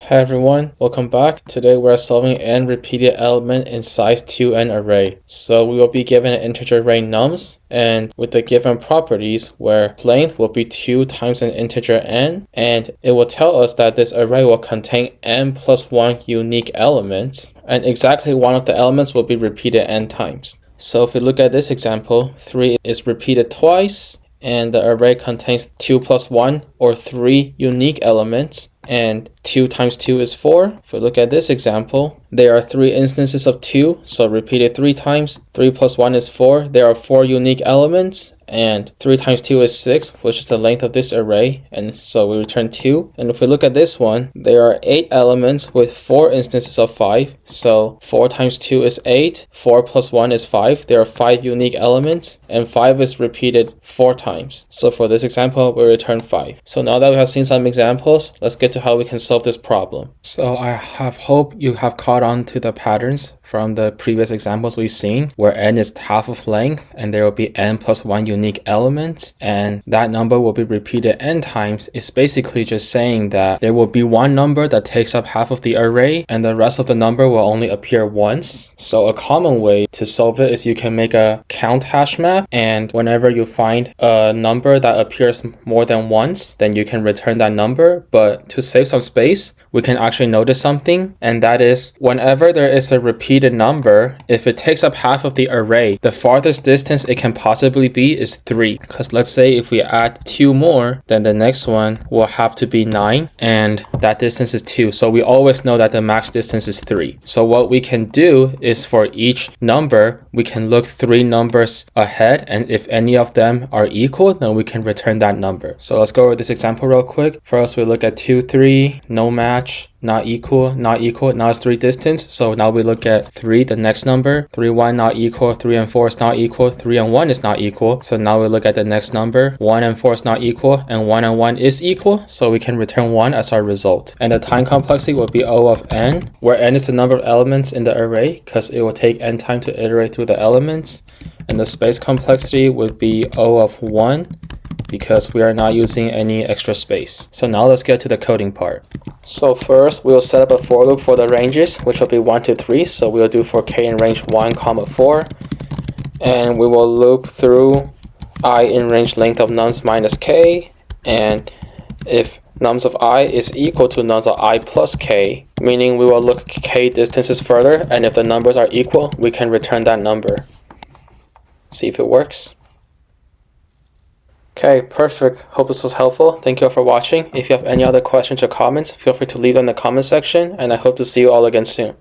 Hi everyone, welcome back. Today we're solving n repeated element in size 2n array. So we will be given an integer array nums, and with the given properties where length will be 2 times an integer n, and it will tell us that this array will contain n plus 1 unique elements, and exactly one of the elements will be repeated n times. So if we look at this example, 3 is repeated twice, and the array contains 2 plus 1 or 3 unique elements, and 2 times 2 is 4. If we look at this example, there are 3 instances of 2, so repeated 3 times. 3 plus 1 is 4. There are 4 unique elements, and 3 times 2 is 6, which is the length of this array, and so we return 2. And if we look at this one, there are 8 elements with 4 instances of 5, so 4 times 2 is 8. 4 plus 1 is 5. There are 5 unique elements, and 5 is repeated 4 times. So for this example, we return 5. So now that we have seen some examples, let's get to how we can solve this problem. So I hope you have caught on to the patterns from the previous examples we've seen, where n is half of length, and there will be n plus 1 unique elements, and that number will be repeated n times. It's basically just saying that there will be one number that takes up half of the array, and the rest of the number will only appear once. So a common way to solve it is you can make a count hash map, and whenever you find a number that appears more than once, then you can return that number. But to save some space, we can actually notice something, and that is whenever there is a repeated number, if it takes up half of the array, the farthest distance it can possibly be is 3. Because let's say if we add 2 more, then the next one will have to be 9, and that distance is 2. So we always know that the max distance is 3. So what we can do is for each number, we can look 3 numbers ahead, and if any of them are equal, then we can return that number. So let's go over this example real quick. First, we look at 2, 3, no match, not equal, not equal. Now it's 3 distance. So now we look at 3, the next number. 3, 1 not equal. 3 and 4 is not equal. 3 and 1 is not equal. So now we look at the next number. 1 and 4 is not equal, and 1 and 1 is equal. So we can return 1 as our result. And the time complexity will be O of n, where n is the number of elements in the array, because it will take n time to iterate through the elements. And the space complexity would be O of 1, because we are not using any extra space. So now let's get to the coding part. So first, we'll set up a for loop for the ranges, which will be 1 to 3. So we'll do for k in range 1, 4. And we will loop through I in range length of nums minus k. And if nums of I is equal to nums of I plus k, meaning we will look k distances further, and if the numbers are equal, we can return that number. See if it works. Okay, perfect. Hope this was helpful. Thank you all for watching. If you have any other questions or comments, feel free to leave them in the comment section, and I hope to see you all again soon.